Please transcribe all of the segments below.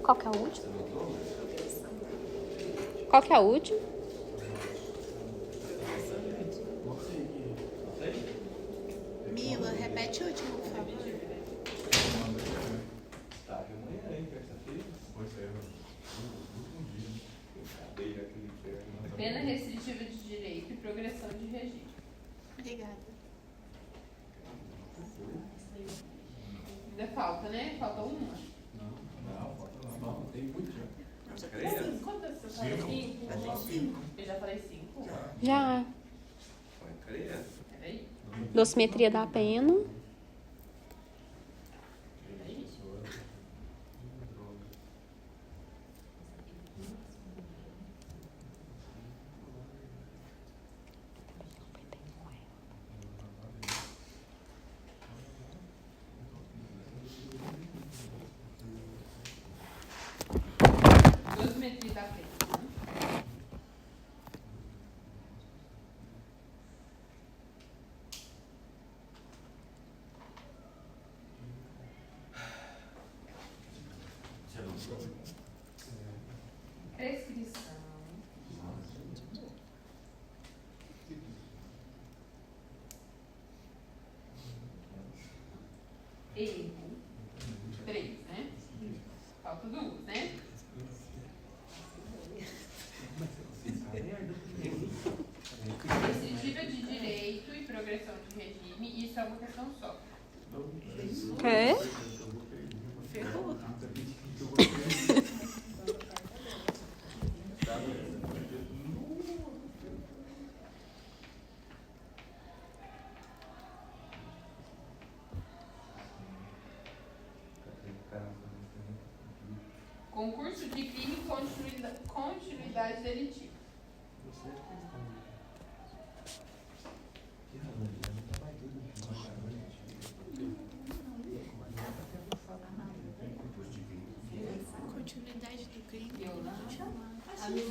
Qual que é o último? Qual que é o último? Mila, repete o último, por favor. Pena restritiva de direito e progressão de regime. Obrigada. Ainda falta, né? Falta uma. Não, tem muito já. Quantas você falou? 5? Falei 5. Eu já falei 5. Já. Peraí. Dosimetria da pena. Peraí. Dosimetria da pena. Prescrição. Erro. 3, né? Falta 2, né? Restritiva de direito e progressão de regime, isso é uma questão só. Quê? Ferrou. Concurso de crime e continuidade delitiva. Continuidade do crime. A me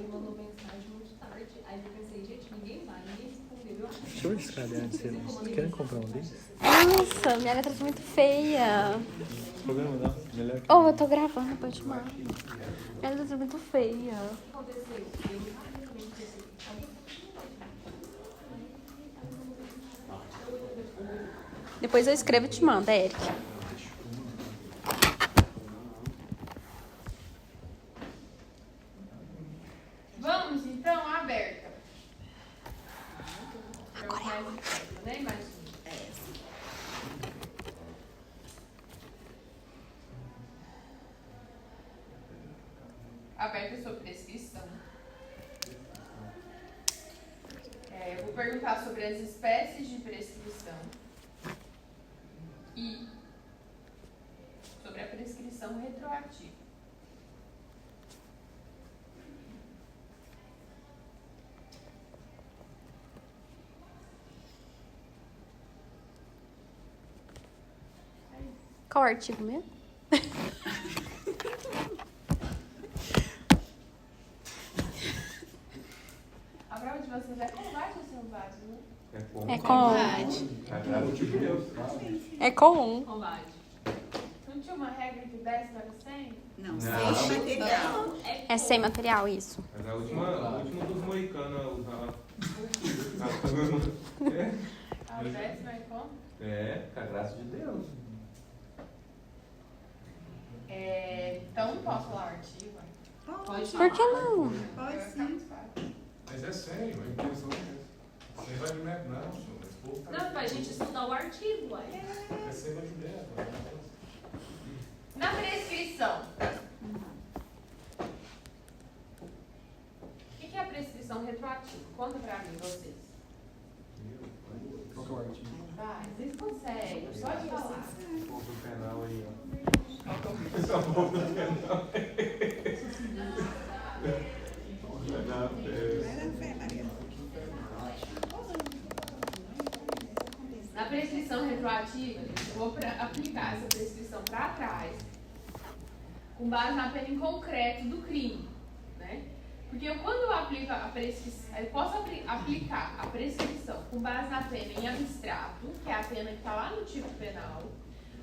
mandou mensagem muito tarde. Aí eu pensei, gente, ninguém respondeu. Deixa eu ver esse caderno. Vocês querem comprar um desses? Nossa, minha letra tá muito feia. Problema não. Melhor que... Oh, eu tô gravando, pode chamar. Minha letra tá muito feia. Aconteceu. Depois eu escrevo e te mando, Eric. Vamos, então, aberta. Agora é a Mais um, né? Mais um. Aberta sobre prescrição. Eu vou perguntar sobre as espécies de prescrição e sobre a prescrição retroativa. Qual artigo mesmo? A prova de vocês é combate ou sem combate, né? É com... É com. Combate. Não tinha uma regra que 10 para 100? Não, sem material. É sem material, isso. Mas a última dos moicanos usava. A 10 vai como? Com a graça de Deus. Então não posso falar o artigo. Pode. Por que não? Pode sim. Mas é sério, a intenção é essa. Você vai de meta, não, senhor. Esse povo tá... Não, pra gente estudar o artigo, uai. É ser de meta. Na prescrição. O que é a prescrição retroativa? Conta pra mim, vocês. Qual que é o artigo? Vai, vocês conseguem, pode falar. Ponto penal aí, ó. Na prescrição retroativa, eu vou aplicar essa prescrição para trás, com base na pena em concreto do crime, né? Porque quando eu aplico a prescrição, eu posso aplicar a prescrição com base na pena em abstrato, que é a pena que está lá no tipo penal,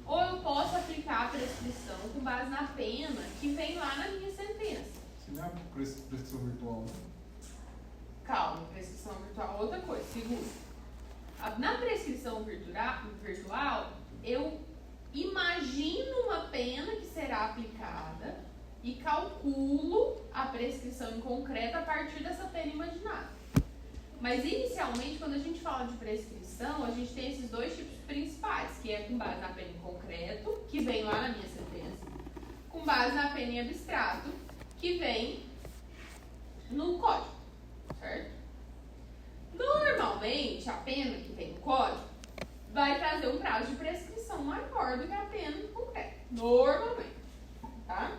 ou eu posso aplicar a prescrição com base na pena que vem lá na minha sentença. Se não é prescrição virtual, né? Calma, prescrição virtual é outra coisa. Segundo, na prescrição virtual, eu imagino uma pena que será aplicada e calculo a prescrição em concreto a partir dessa pena imaginada. Mas, inicialmente, quando a gente fala de prescrição, a gente tem esses dois tipos principais, que é com base na pena em concreto, que vem lá na minha sentença, com base na pena em abstrato, que vem no código, certo? Normalmente, a pena que vem no código vai trazer um prazo de prescrição maior do que a pena em concreto. Normalmente, tá?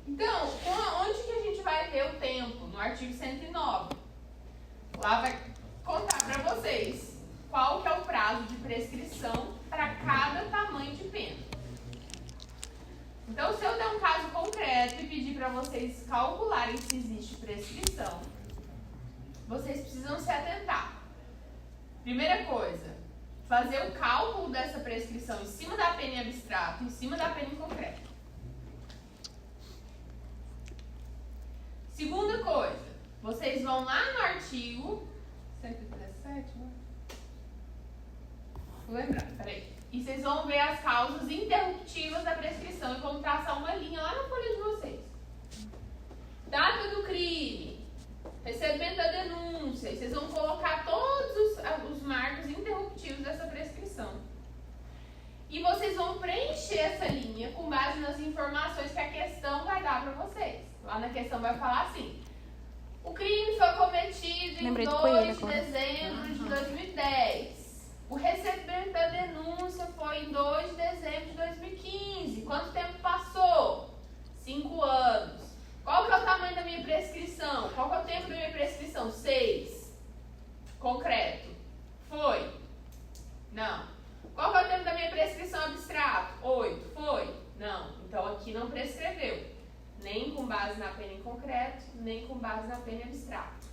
Então, onde que a gente vai ver o tempo? No artigo 109. Lá vai contar para vocês qual que é o prazo de prescrição para cada tamanho de pena. Então, se eu der um caso concreto e pedir para vocês calcularem se existe prescrição, vocês precisam se atentar. Primeira coisa, fazer o cálculo dessa prescrição em cima da pena em abstrato, em cima da pena em concreto. Segunda coisa, vocês vão lá no artigo 117, né? Vou lembrar, peraí. E vocês vão ver as causas interruptivas da prescrição e vão traçar uma linha lá na folha de vocês. Data do crime, recebimento da denúncia, e vocês vão colocar todos os marcos interruptivos dessa prescrição. E vocês vão preencher essa linha com base nas informações que a questão vai dar para vocês. Lá na questão vai falar assim: o crime foi cometido em 2 de dezembro de 2010. O recebimento da denúncia foi em 2 de dezembro de 2015. Quanto tempo passou? 5 anos. Qual que é o tamanho da minha prescrição? Qual que é o tempo da minha prescrição? 6. Concreto. Foi? Não. Qual que é o tempo da minha prescrição abstrato? 8. Foi? Não. Então aqui não prescreveu. Nem com base na pena em concreto, nem com base na pena em abstrato.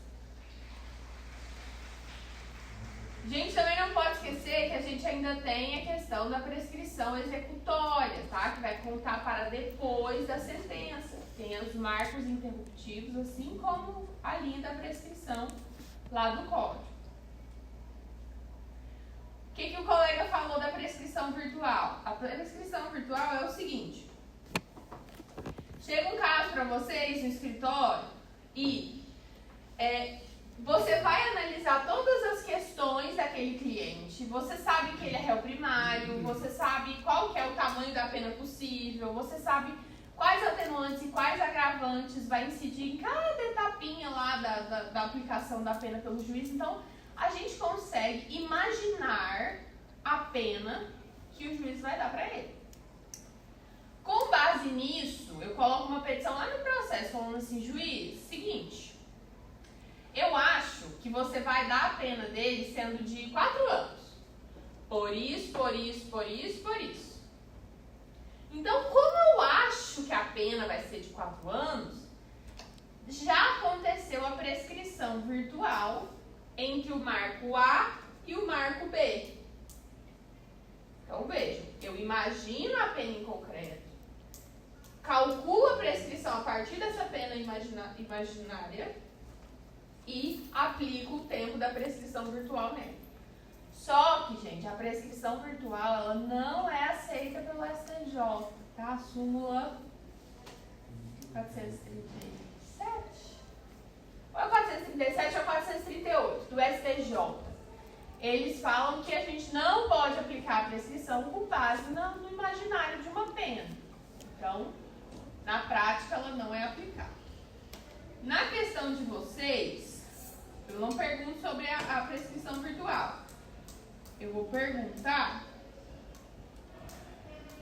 Gente, também não pode esquecer que a gente ainda tem a questão da prescrição executória, tá? Que vai contar para depois da sentença. Tem os marcos interruptivos, assim como a linha da prescrição lá do código. O que o colega falou da prescrição virtual? A prescrição virtual é o seguinte: chega um caso para vocês no escritório e você vai analisar todas as questões daquele cliente. Você sabe que ele é réu primário, você sabe qual que é o tamanho da pena possível, você sabe quais atenuantes e quais agravantes vai incidir em cada etapinha lá da aplicação da pena pelo juiz. Então, a gente consegue imaginar a pena que o juiz vai dar para ele. Com base nisso, eu coloco uma petição lá no processo falando assim: juiz, seguinte, eu acho que você vai dar a pena dele sendo de 4 anos. Por isso, por isso, por isso, por isso. Então, como eu acho que a pena vai ser de 4 anos, já aconteceu a prescrição virtual entre o marco A e o marco B. Então, vejam, eu imagino a pena em concreto, calculo a prescrição a partir dessa pena imaginária e aplico o tempo da prescrição virtual nele. Só que, gente, a prescrição virtual ela não é aceita pelo STJ, tá? A súmula 437. Ou é 437 ou 438 do STJ. Eles falam que a gente não pode aplicar a prescrição com base no imaginário de uma pena. Então, na prática, ela não é aplicada. Na questão de vocês, eu não pergunto sobre a prescrição virtual. Eu vou perguntar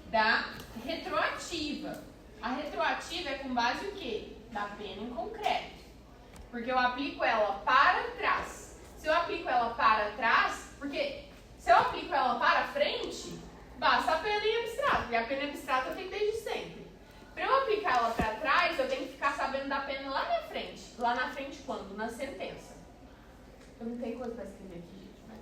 da retroativa. A retroativa é com base o quê? Da pena em concreto. Porque eu aplico ela para trás. Se eu aplico ela para trás, porque se eu aplico ela para frente, basta a pena em abstrato. Porque a pena em abstrato eu tenho desde sempre. Para eu aplicar ela para trás, eu tenho que ficar sabendo da pena lá na frente. Lá na frente quando? Na sentença. Eu não tenho coisa para escrever aqui, gente, mas...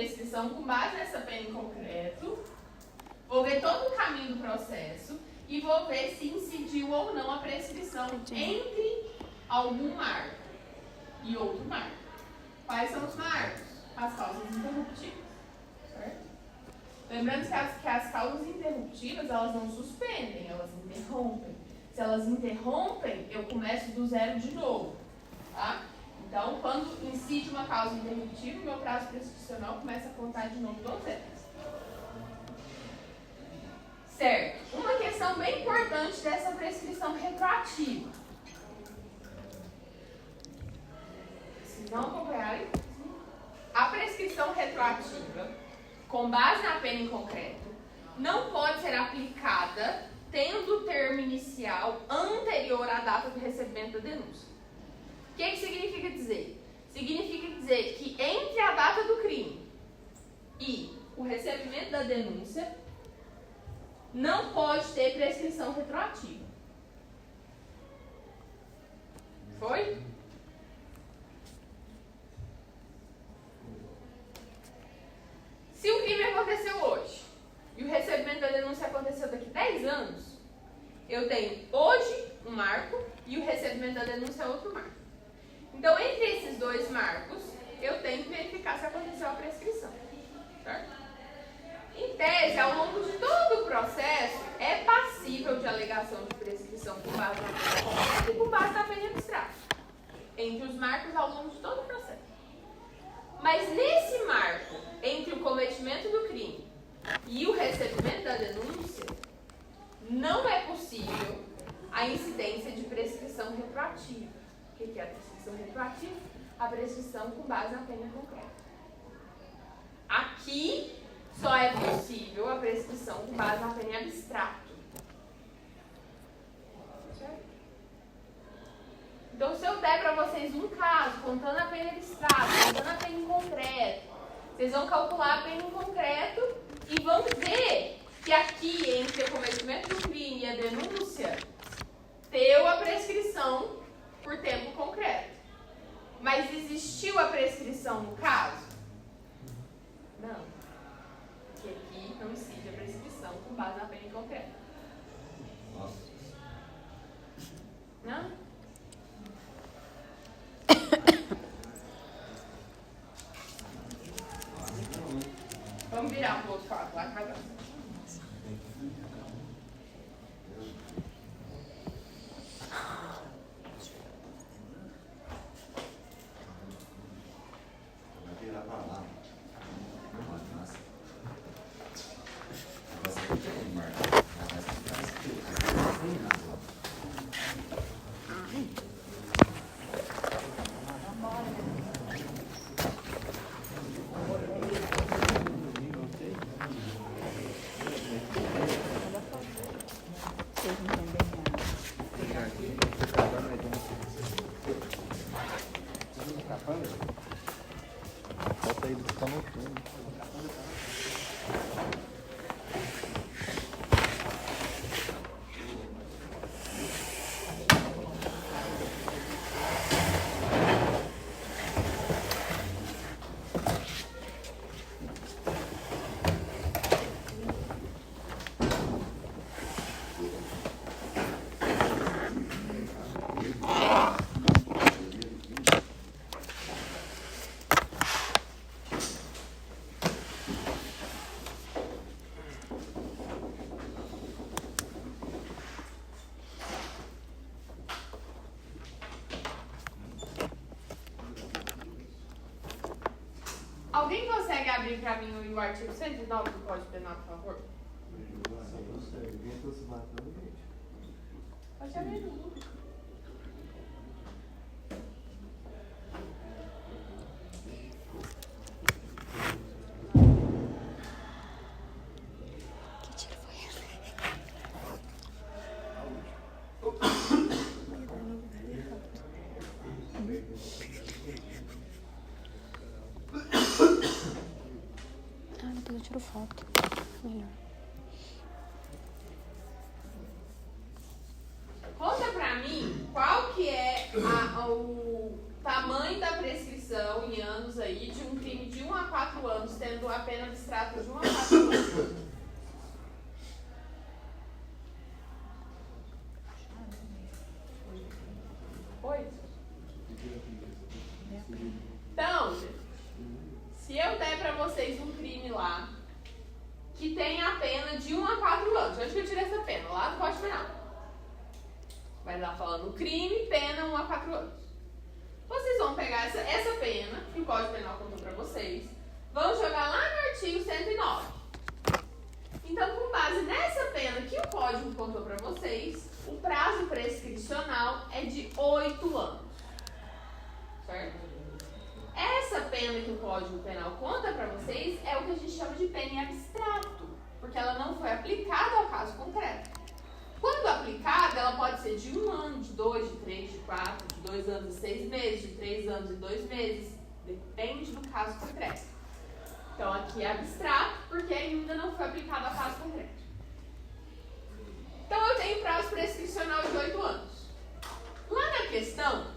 prescrição com base nessa pena em concreto, vou ver todo o caminho do processo e vou ver se incidiu ou não a prescrição entre algum marco e outro marco. Quais são os marcos? As causas interruptivas, certo? Lembrando que as causas interruptivas, elas não suspendem, elas interrompem. Se elas interrompem, eu começo do zero de novo, tá? Então, quando incide uma causa interruptiva, meu prazo prescricional começa a contar de novo do zero. Certo. Uma questão bem importante dessa prescrição retroativa. Se não acompanharem, a prescrição retroativa, com base na pena em concreto, não pode ser aplicada tendo o termo inicial anterior à data do recebimento da denúncia. O que significa dizer? Significa dizer que entre a data do crime e o recebimento da denúncia, não pode ter prescrição retroativa. Foi? Se o crime aconteceu hoje e o recebimento da denúncia aconteceu daqui 10 anos, eu tenho hoje um marco e o recebimento da denúncia é outro marco. Então, entre esses dois marcos, eu tenho que verificar se aconteceu a prescrição. Certo? Em tese, ao longo de todo o processo, é passível de alegação de prescrição com base na pena concreta e com base na pena abstrata. Entre os marcos ao longo de todo o processo. Mas nesse marco, entre o cometimento do crime e o recebimento da denúncia, não é possível a incidência de prescrição retroativa. O que é a prescrição retroativa? A prescrição com base na pena concreta. Aqui, só é possível a prescrição com base na pena em abstrato. Certo? Então, se eu der para vocês um caso, contando a pena em abstrato, contando a pena em concreto, vocês vão calcular a pena em concreto e vão ver que aqui, entre o cometimento do crime e a denúncia, deu a prescrição por tempo concreto. Mas existiu a prescrição no caso? Não. Que aqui não incide a prescrição com base na pena em concreto. Não? Vamos virar pro outro fato lá, cada um. Falta aí do que tá notando. Alguém consegue abrir para mim o artigo 109 do Código Penal, por favor? Pode abrir tudo. Que tiro foi esse? Ah, depois eu tiro foto. Melhor. Conta pra mim qual que é o tamanho da prescrição em anos aí de um crime de 1 a 4 anos tendo recebendo a pena abstrata de 1 a 4 anos. Oi? Então, gente, se eu der pra vocês um crime lá, que tem a pena de 1 a 4 anos, onde que eu tirei essa pena? Lá do Código Penal. Vai lá falando crime, pena 1 a 4 anos. Vocês vão pegar essa pena, que o Código Penal contou pra vocês, vão jogar lá no artigo 109. Então, com base nessa pena que o Código contou pra vocês, o prazo prescricional é de 8 anos. Certo? Essa pena que o Código Penal conta pra vocês é o que a gente chama de pena em abstrato, porque ela não foi aplicada ao caso concreto. Quando aplicada, ela pode ser de 1 ano, de 2, de 3, de 4, de 2 anos e 6 meses, de 3 anos e 2 meses. Depende do caso concreto. Então, aqui é abstrato, porque ainda não foi aplicado ao caso concreto. Então, eu tenho prazo prescricional de 8 anos. Lá na questão,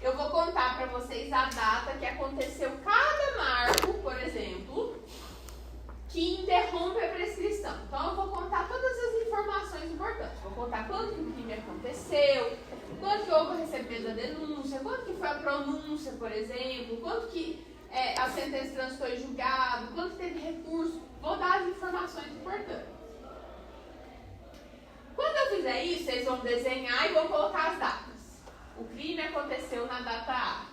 eu vou contar para vocês a data que aconteceu cada marco, por exemplo, que interrompe a prescrição. Então, eu vou contar todas as informações importantes. Vou contar quando que o crime aconteceu, quando que houve o recebimento da denúncia, quando que foi a pronúncia, por exemplo, quando que a sentença transitou em julgado, quando teve recurso. Vou dar as informações importantes. Quando eu fizer isso, vocês vão desenhar e vou colocar as datas. O crime aconteceu na data A.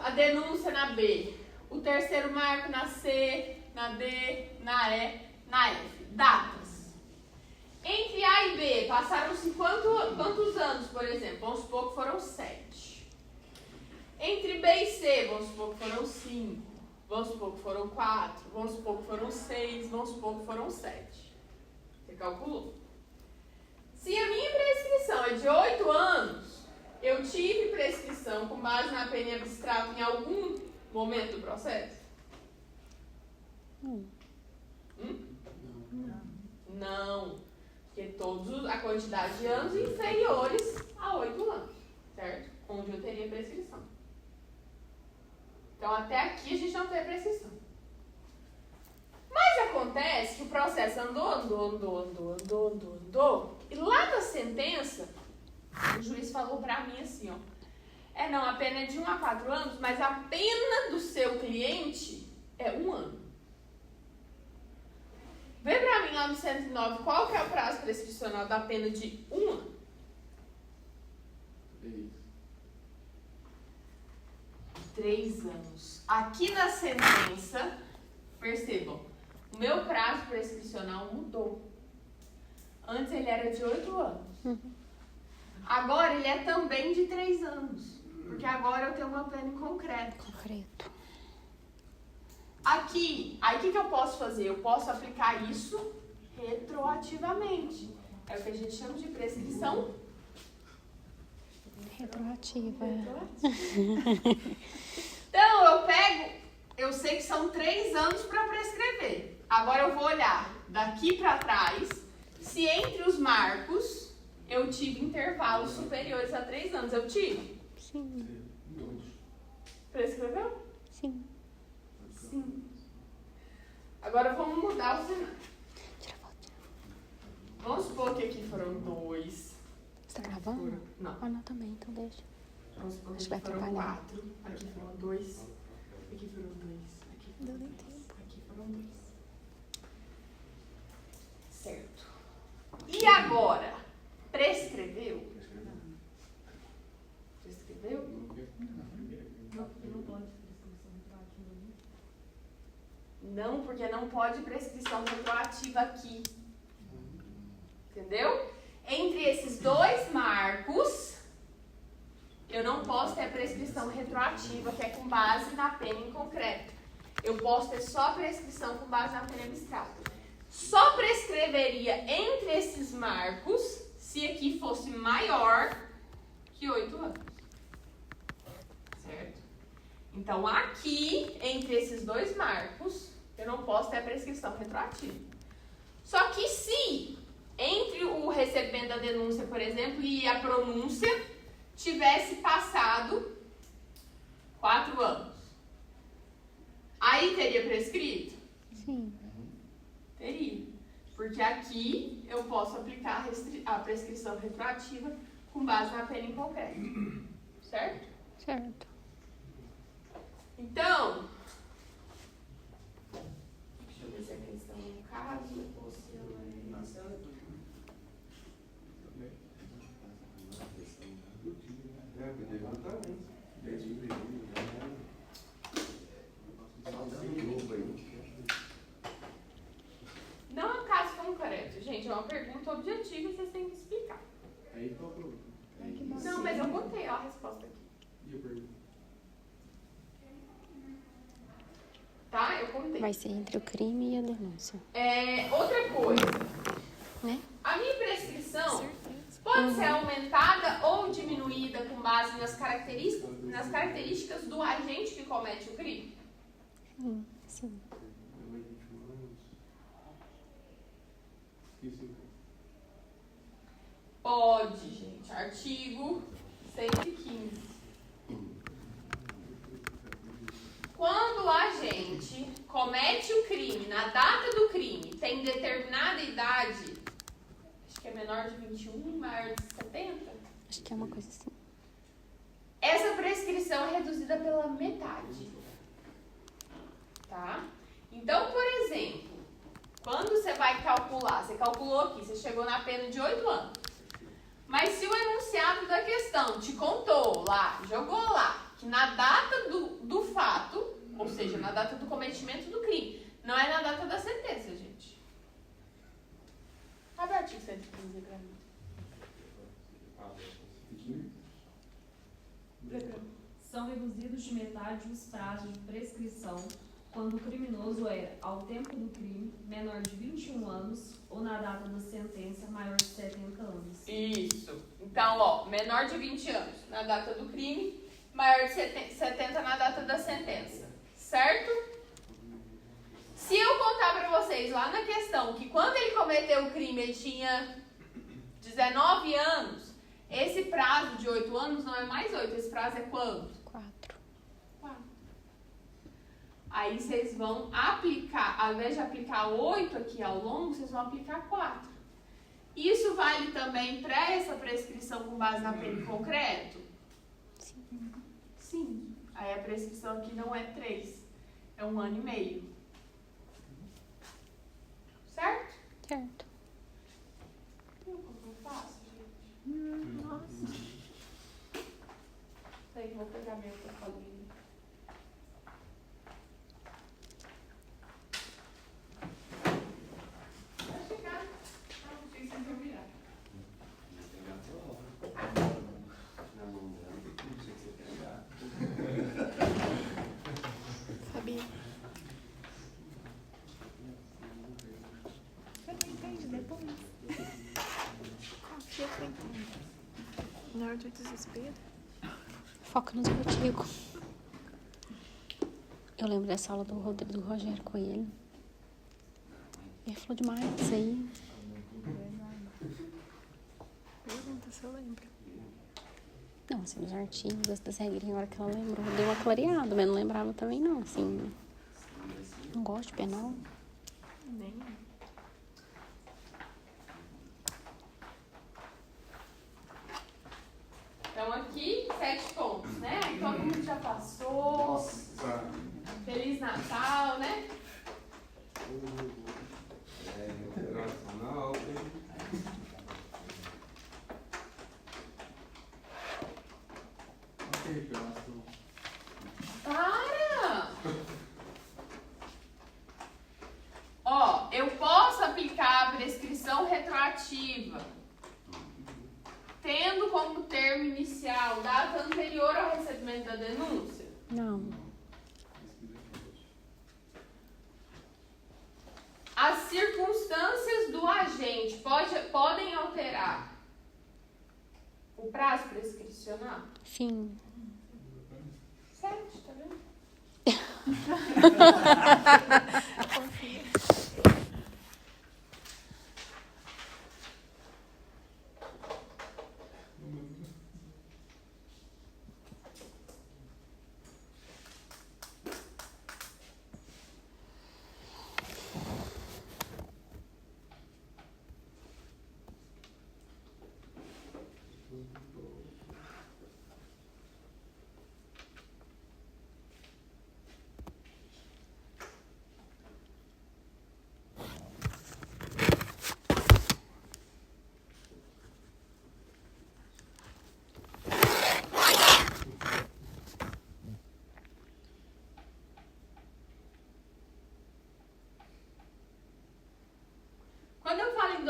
A denúncia na B. O terceiro marco na C, na D, na E, na F. Datas. Entre A e B, passaram-se quantos anos, por exemplo? Vamos supor que foram 7. Entre B e C, vamos supor que foram 5. Vamos supor que foram 4. Vamos supor que foram 6. Vamos supor que foram 7. Você calculou. Se a minha prescrição é de 8 anos, eu tive prescrição com base na pena em abstrato em algum momento do processo? Não. Porque a quantidade de anos inferiores a 8 anos, certo? Onde eu teria prescrição. Então, até aqui a gente não tem prescrição. Mas acontece que o processo andou, e lá na sentença, o juiz falou pra mim assim, ó, não, a pena é de 1 a 4 anos, mas a pena do seu cliente é 1 ano. Vê pra mim lá no 109 qual que é o prazo prescricional da pena de 1 ano. 3 anos. Aqui na sentença, percebam, o meu prazo prescricional mudou. Antes ele era de 8 anos. Agora ele é também de 3 anos. Porque agora eu tenho uma pena em concreto. Aqui, aí o que eu posso fazer? Eu posso aplicar isso retroativamente. É o que a gente chama de prescrição retroativa. Então, eu sei que são 3 anos para prescrever. Agora eu vou olhar daqui para trás se entre os marcos eu tive intervalos superiores a 3 anos. Eu tive? Sim. Prescreveu? Sim. Sim. Agora vamos mudar o cenário. Vamos supor que aqui foram 2. Você tá gravando? Não. Ah, não, também, então deixa. Vamos supor Acho que que aqui vai foram atrapalhar. 4. Aqui foram 2. Aqui foram 2. Aqui Deu foram nem 2. tempo. Aqui foram 2. Certo. E agora? Prescreveu? Prescreveu? Não, porque não pode prescrição retroativa aqui. Entendeu? Entre esses 2 marcos, eu não posso ter prescrição retroativa, que é com base na pena em concreto. Eu posso ter só prescrição com base na pena abstrata. Só prescreveria entre esses marcos se aqui fosse maior que 8 anos. Certo? Então, aqui, entre esses 2 marcos, eu não posso ter a prescrição retroativa. Só que se entre o recebimento da denúncia, por exemplo, e a pronúncia tivesse passado 4 anos, Aí teria prescrito? Sim. Teria. Porque aqui eu posso aplicar a prescrição retroativa com base na pena em concreto. Certo? Certo. Então, deixa eu ver se a questão é um caso ou se ela é... Não é um caso concreto, gente. É uma pergunta objetiva e vocês têm que explicar. Não, mas eu botei a resposta aqui. Tá? Eu contei. Vai ser entre o crime e a denúncia. Outra coisa. Né? A minha prescrição pode ser aumentada ou diminuída com base nas características do agente que comete o crime? Sim. Pode, gente. Artigo 115. Quando o agente comete o crime, na data do crime, tem determinada idade, acho que é menor de 21, maior de 70, Acho que é uma coisa assim. essa prescrição é reduzida pela metade. Tá? Então, por exemplo, quando você vai calcular, você calculou aqui, você chegou na pena de 8 anos. Mas se o enunciado da questão te contou lá, jogou lá, que na data do fato, ou seja, na data do cometimento do crime, não é na data da sentença, gente. Abre o artigo 115 pra mim. São reduzidos de metade os prazos de prescrição quando o criminoso era, ao tempo do crime, menor de 21 anos ou na data da sentença, maior de 70 anos. Isso. Então, ó, menor de 20 anos na data do crime, maior de 70 na data da sentença. Certo? Se eu contar pra vocês lá na questão que quando ele cometeu o crime ele tinha 19 anos, esse prazo de 8 anos não é mais 8, esse prazo é quanto? 4. Aí vocês vão aplicar, ao invés de aplicar 8 aqui ao longo, vocês vão aplicar 4. Isso vale também para essa prescrição com base na pena em concreto? Sim. Sim. Aí a prescrição aqui não é 3, é 1 ano e meio. Certo? Certo. Como eu faço, gente? Nossa. Aí, vou pegar minha folhinha. Vai chegar. Não sei se vocês vão virar. Fabi. Eu não entendi depois. Confia que eu entendo. Na hora do desespero. Foca nos artigos. Eu lembro dessa aula do Rogério com ele. Ele falou demais disso aí. Pergunta se eu lembro. Não, assim, dos artigos, das regrinhas, a hora que ela lembrou. Deu uma clareada, mas não lembrava também não, assim. Não gosto de penal. Nem. Então aqui, 7 pontos, né? Aí todo mundo já passou. Feliz Natal, né? Internacional. Para! Ó, eu posso aplicar a prescrição retroativa tendo como termo inicial data anterior ao recebimento da denúncia? Não. As circunstâncias do agente podem alterar o prazo prescricional? Fim. 7, tá vendo?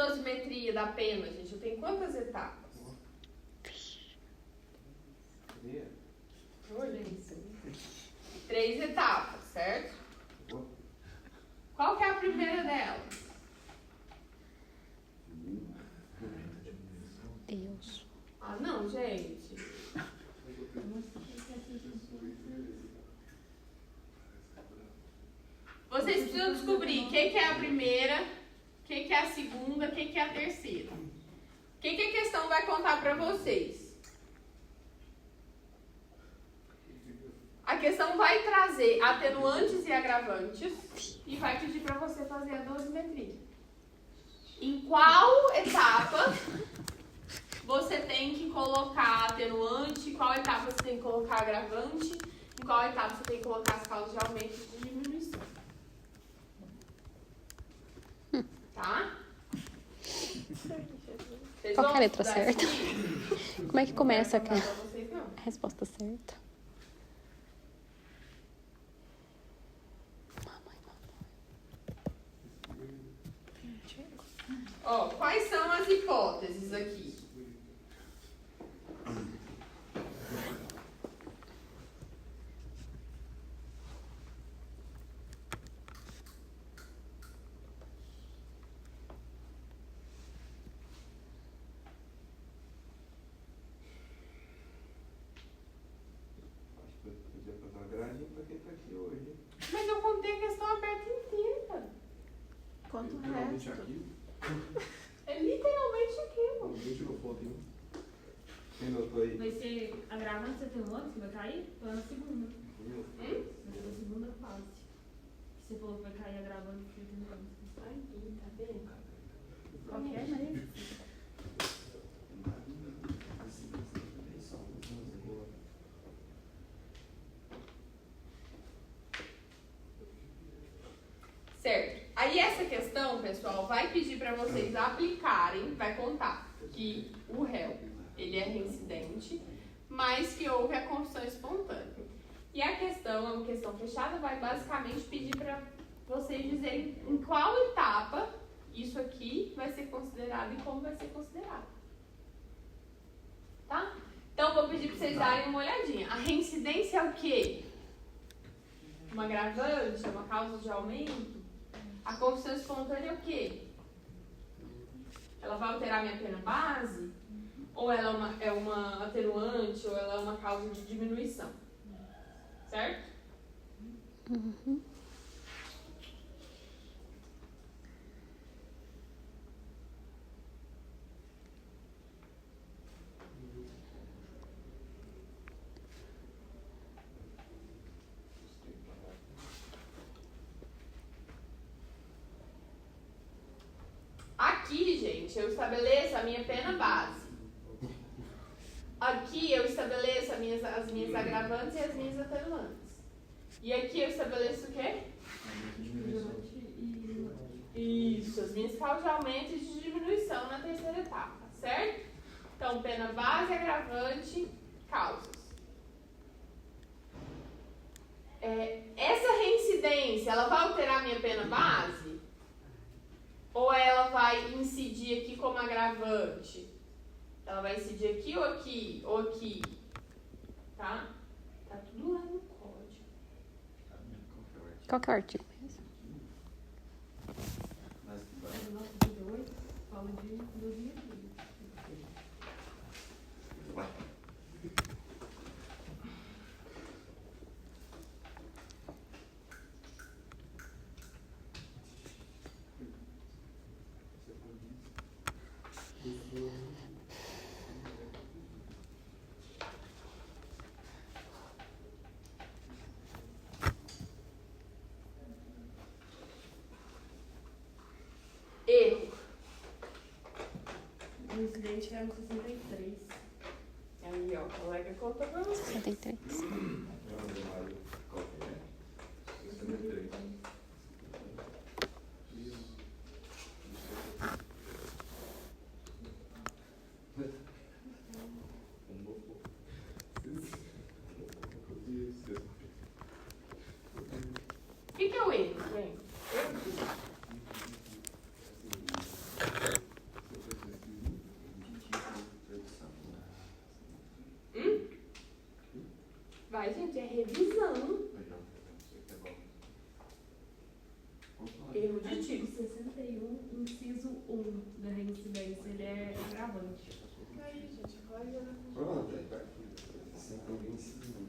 dosimetria da pena, gente, eu tenho quantas etapas? 3 etapas, certo? Qual que é a primeira delas? Deus. Ah, não, gente. Vocês precisam descobrir o que é a primeira, o que é a segunda, o que é a terceira. O que a questão vai contar para vocês? A questão vai trazer atenuantes e agravantes e vai pedir para você fazer a dosimetria. Em qual etapa você tem que colocar atenuante, em qual etapa você tem que colocar agravante, em qual etapa você tem que colocar as causas de aumento e de diminuição. Tá? Vocês Qual que é a vão letra estudar certa? esse livro? Como é que começa Não vai aqui? contar pra vocês, não. A resposta certa. Ó, quais são as hipóteses aqui? Podia fazer uma gradinha pra quem tá aqui hoje. Mas eu contei a questão aberta inteira. Quanto Literalmente resto? aqui. É literalmente aquilo. Alguém tirou foto, hein? Quem notou aí? Vai ser agravante, você tem um ano que vai cair? Tô na segunda. Vai ser na segunda fase. Você falou que vai cair agravante, você tem um ano. Ai, tá vendo? Qual que é mesmo? Certo. Aí essa questão, pessoal, vai pedir para vocês aplicarem, vai contar que o réu, ele é reincidente, mas que houve a confissão espontânea. E a questão, é uma questão fechada, vai basicamente pedir para vocês dizerem em qual etapa isso aqui vai ser considerado e como vai ser considerado. Tá? Então, vou pedir para vocês darem uma olhadinha. A reincidência é o quê? Uma agravante, uma causa de aumento? A confissão espontânea é o quê? Ela vai alterar minha pena base? Ou ela é uma atenuante? Ou ela é uma causa de diminuição? Certo? Aqui, gente, eu estabeleço a minha pena base. Aqui eu estabeleço as minhas agravantes e as minhas atenuantes. E aqui eu estabeleço o quê? Isso, as minhas causas de aumento e de diminuição na terceira etapa, certo? Então, pena base, agravante, causas. Essa reincidência, ela vai alterar minha pena base? Ou ela vai incidir aqui como agravante? Ela vai incidir aqui ou aqui? Ou aqui? Tá? Tá tudo lá no código. Qual que é o artigo mesmo? No nosso 38, fala de 2015. Erro. O incidente é no 63. Aí, ó, o colega conta pra você. 63. O que é o erro, gente? Erro de tipo. 61, inciso 1 da reincidência, ele é agravante. Aí, gente, olha. Pronto, aí vai. Sempre alguém ensinou.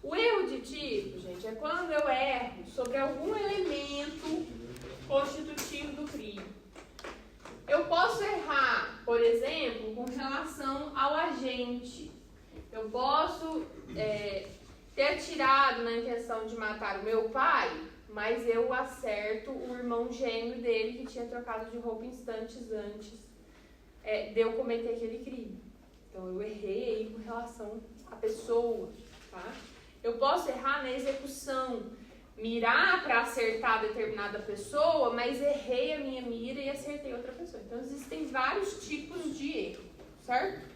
O erro de tipo, gente, é quando eu erro sobre algum elemento constitutivo do crime. Eu posso errar, por exemplo, com relação ao agente. Eu posso ter atirado na intenção de matar o meu pai, mas eu acerto o irmão gêmeo dele que tinha trocado de roupa instantes antes de eu cometer aquele crime. Então eu errei aí com relação à pessoa, tá? Eu posso errar na execução, mirar para acertar determinada pessoa, mas errei a minha mira e acertei outra pessoa. Então existem vários tipos de erro, certo?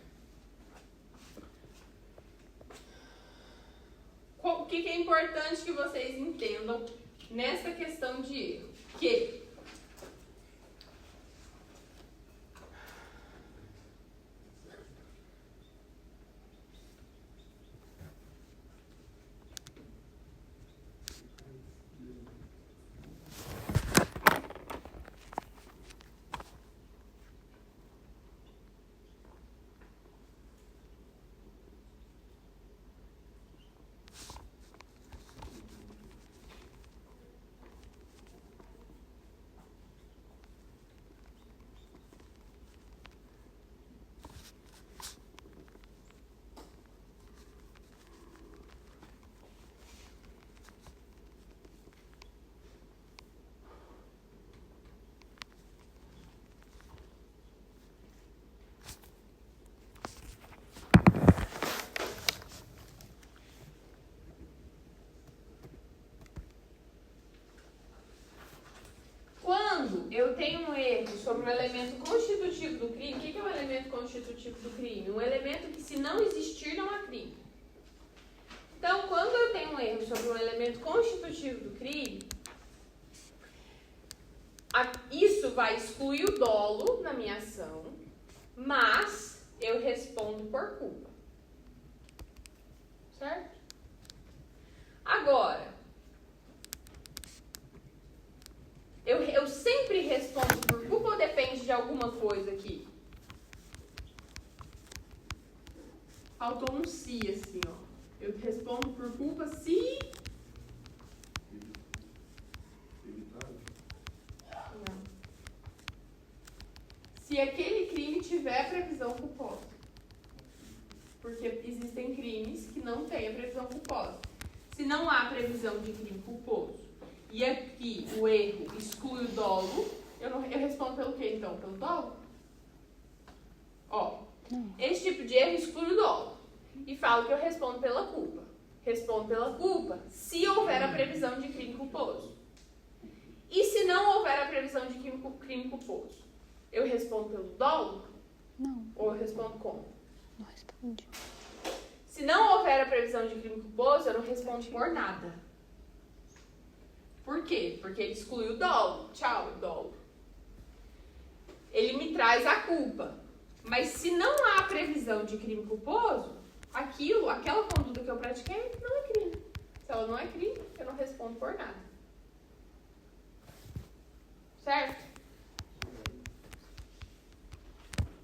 O que é importante que vocês entendam nessa questão de erro? Que eu tenho um erro sobre o elemento constitutivo do crime. O que é um elemento constitutivo do crime? Um elemento que, se não existir, não há crime. Então, quando eu tenho um erro sobre um elemento constitutivo do crime, isso vai excluir o dolo na minha ação, mas eu respondo por culpa. Certo? Agora, eu sempre respondo por culpa ou depende de alguma coisa aqui? Faltou um se, assim, ó. Eu respondo por culpa se... Não. Se aquele crime tiver previsão culposa. Porque existem crimes que não têm a previsão culposa. Se não há previsão de crime culposo, e aqui o erro exclui o dolo, eu respondo pelo quê, então? Pelo dolo? Ó, esse tipo de erro exclui o dolo. E falo que eu respondo pela culpa. Respondo pela culpa se houver a previsão de crime culposo. E se não houver a previsão de crime culposo? Eu respondo pelo dolo? Não. Ou eu respondo como? Não responde. Se não houver a previsão de crime culposo, eu não respondo por nada. Por quê? Porque ele exclui o dolo. Tchau, dolo. Ele me traz a culpa. Mas se não há previsão de crime culposo, aquela conduta que eu pratiquei não é crime. Se ela não é crime, eu não respondo por nada. Certo?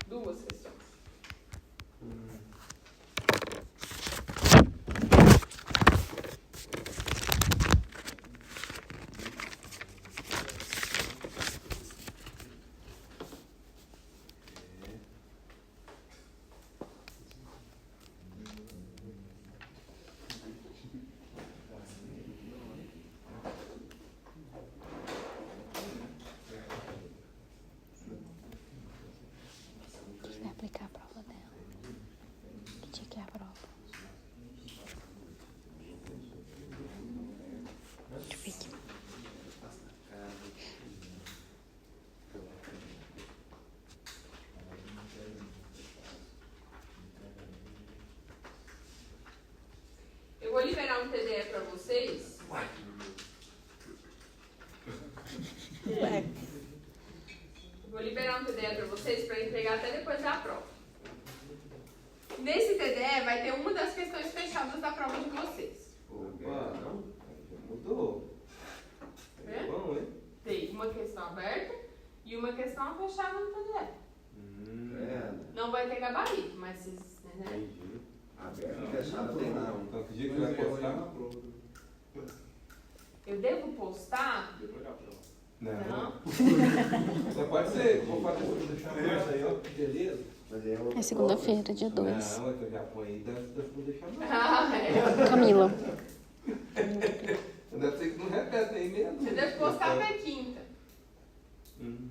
Duas questões. Vai aplicar a prova dela. Que dia que é a prova? Deixa eu ver aqui. Eu vou liberar um TDE para vocês. Vou liberar um TDE para vocês para entregar até depois da prova. Nesse TDE vai ter uma das questões fechadas da prova de vocês. Opa, não? Já mudou. É? Bom, hein? Tem uma questão aberta e uma questão fechada no TDE. Não vai ter gabarito, mas vocês, né? Entendi. Aberto e fechado tem não. Então que dia que Mas vai é, vai postar? na prova. Eu devo postar? Depois da prova. Não. Você pode ser, vou fazer tudo, deixar mais aí, ó. Beleza? Mas é outra É segunda-feira, dia prova. 2. Não, é que eu já põe aí, deve deixar mais. Ah, é. Camila. Deve ser que não repete aí mesmo. Você deve postar até quinta. Uhum.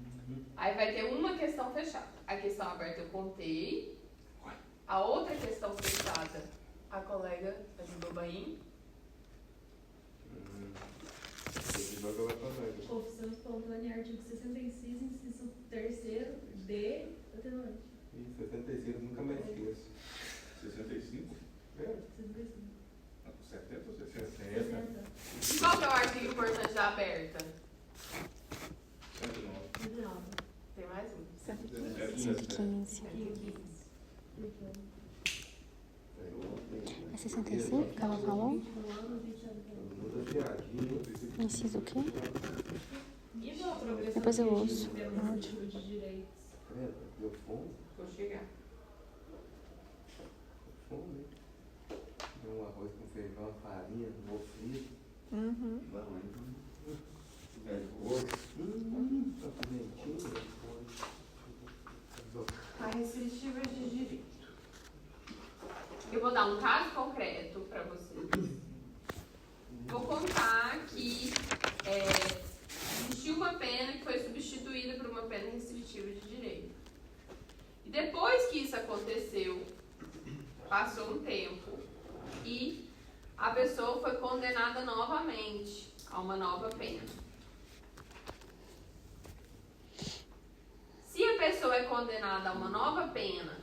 Aí vai ter uma questão fechada. A questão aberta eu contei. A outra questão fechada, a colega ajudou bem. Esse jogo vai pra nós. Confissão espontânea, artigo 66, inciso 3º, D, atenuante. Ih, 76, nunca mais esqueço. 65? É. 65. 70 ou 60? 60. E qual que é o artigo importante da aberta? 109. 19. Tem mais um. 115. 15. É 65 que ela falou? 21 anos, 20 anos. Muda viadinho. Inciso o quê? Nível a progressão Depois eu regido ouço. pelo Instituto de Direitos. Deu fome? Vou chegar. Deu fome, hein? Deu um arroz com feijão, farinha, um ovo frito. Uhum. Bom, hein? Velho, ovo. Tá pimentinho. A restritiva de direito. Eu vou dar um caso concreto para vocês. Vou contar que existiu uma pena que foi substituída por uma pena restritiva de direito. E depois que isso aconteceu, passou um tempo e a pessoa foi condenada novamente a uma nova pena. Se a pessoa é condenada a uma nova pena,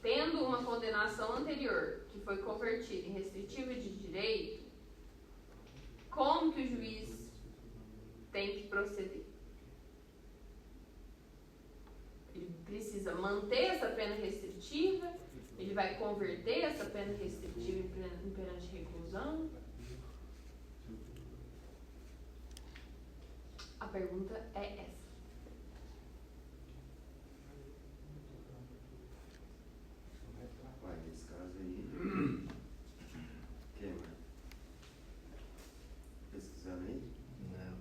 tendo uma condenação anterior que foi convertida em restritiva de direito, como que o juiz tem que proceder? Ele precisa manter essa pena restritiva? Ele vai converter essa pena restritiva em pena de reclusão? A pergunta é essa. Vai, nesse caso aí. Quem, mano? Pesquisando aí? Não.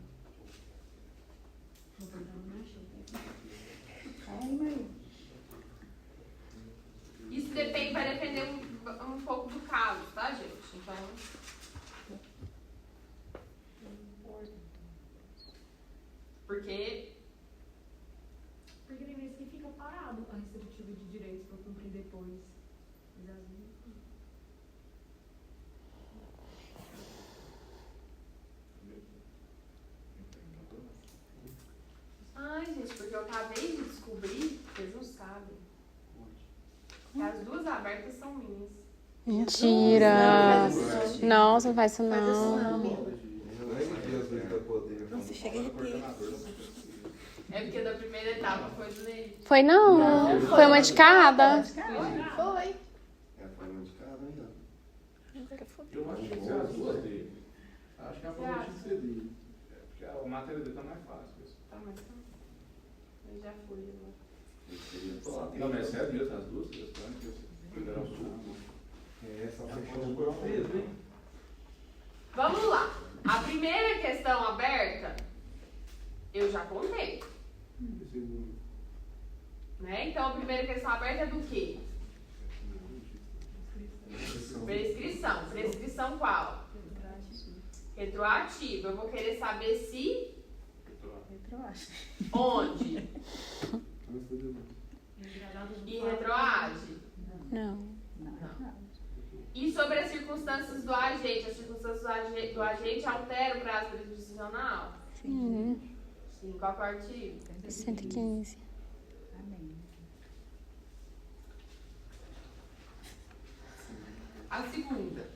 Vou botar no achei. Isso depende, vai depender um pouco do caso, tá, gente? Então. Porque Porque tem vezes que fica parado a restritiva de direitos para cumprir depois. Mas às vezes. ai, gente, porque eu acabei de descobrir, vocês não sabem, que as duas abertas são minhas. Mentira! Nossa, não faz isso não. Ai, Jesus do poder. Não se chega a arrepiar. É porque da primeira etapa foi do Ney. Foi não. Foi uma de cada. Foi. É, foi uma de cada, hein, ó. Agora fodeu. Eu acho que tinha que ser as duas dele. Acho que a prova tinha que ser dele. Porque a matéria dele tá mais fácil. Tá, mas eu já fui agora. Seria top. Não, mas é sério mesmo, as duas questões que eu era o suco. É, só fechou um por peso, hein? Vamos lá. A primeira questão aberta, eu já contei. Né? Então, a primeira questão aberta é do quê? Prescrição. Prescrição qual? Retroativa. Eu vou querer saber se... Onde? E retroage? Não. E sobre as circunstâncias do agente? As circunstâncias do agente alteram o prazo prescricional? Sim. Sim. Qual que é o artigo? 115. A segunda.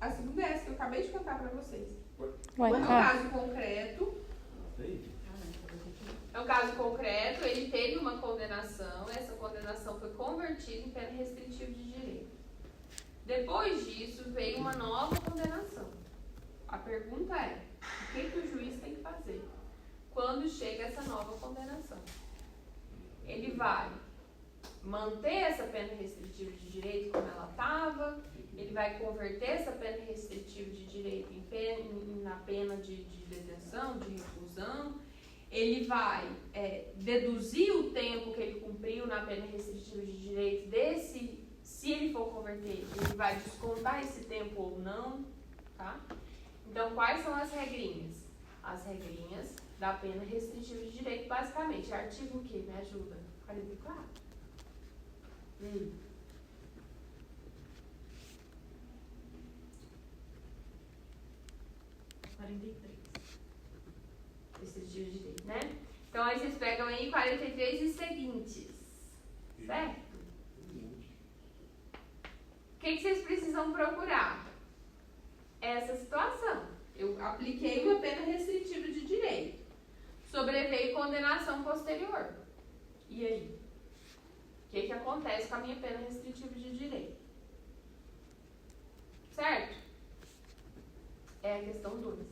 A segunda é essa que eu acabei de contar para vocês. Vai, Quando é um tá. caso concreto, No caso concreto, ele teve uma condenação, essa condenação foi convertida em pena restritiva de direito. Depois disso, veio uma nova condenação. A pergunta é, o que o juiz tem que fazer quando chega essa nova condenação? Ele vai manter essa pena restritiva de direito como ela estava, ele vai converter essa pena restritiva de direito na pena de detenção, de reclusão, ele vai deduzir o tempo que ele cumpriu na pena restritiva de direito se ele for converter, ele vai descontar esse tempo ou não, tá? Então, quais são as regrinhas? As regrinhas da pena restritiva de direito, basicamente. Artigo o quê? Me ajuda? 44? 43. Restritivo de direito, né? Então, aí vocês pegam aí 43 e seguintes. Certo? O que vocês precisam procurar? Essa situação. Eu apliquei uma pena restritiva de direito. Sobreveio condenação posterior. E aí? O que acontece com a minha pena restritiva de direito? Certo? É a questão 2.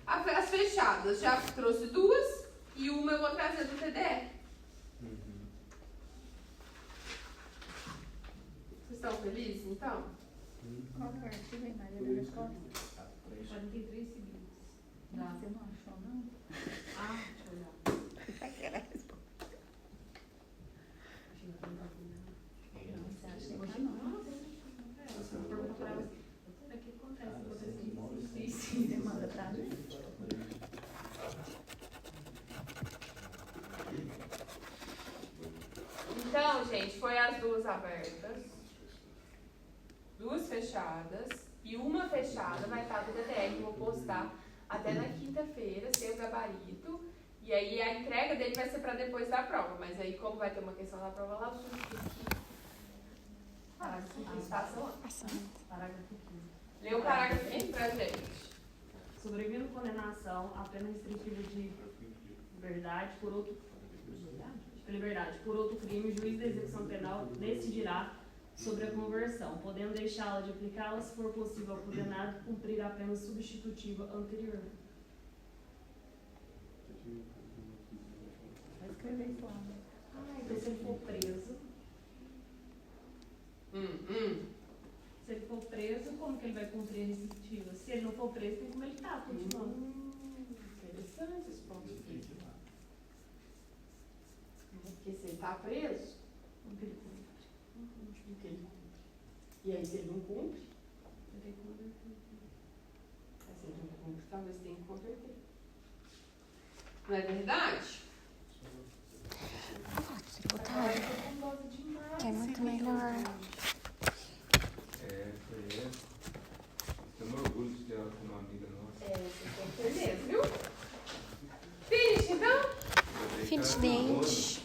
As fechadas, já trouxe 2 e uma eu vou trazer do TDE. Vocês estão felizes, então? Qual que é o artigo aí, Maria da resposta? 43 seguintes. Você não achou, não? Ah, deixa eu olhar. Vai que era a resposta. Você acha que tá não? Se eu perguntar pra ela, o que acontece? Você manda pra mim? Então, gente, foi as 2 abertas, 2 fechadas e uma fechada vai estar do DTR, que eu vou postar até na quinta-feira, sem o gabarito. E aí a entrega dele vai ser para depois da prova, mas aí como vai ter uma questão da prova lá, vocês passam lá. Parágrafo 15. Lê o parágrafo 15 pra gente. Sobrevindo condenação a pena restritiva de liberdade por outro crime, o juiz da execução penal decidirá sobre a conversão, podendo deixá-la de aplicá-la se for possível ao condenado cumprir a pena substitutiva anterior. Vai escrever isso lá. Então, se ele for preso, se ele for preso, como que ele vai cumprir a restritiva? Se ele não for preso, tem como ele tá, continuando. Interessante esse ponto de vista. Porque se ele está preso, Como que ele cumpre? que ele cumpre. E aí, se ele não cumpre, Ele tem que converter. se ele não cumpre, talvez tenha que converter. Não é verdade? Tributário, que é muito melhor. Foi essa. Tenho orgulho de ter ela como amiga nossa. Vocês têm certeza, viu? Finish, então? Fim de dente.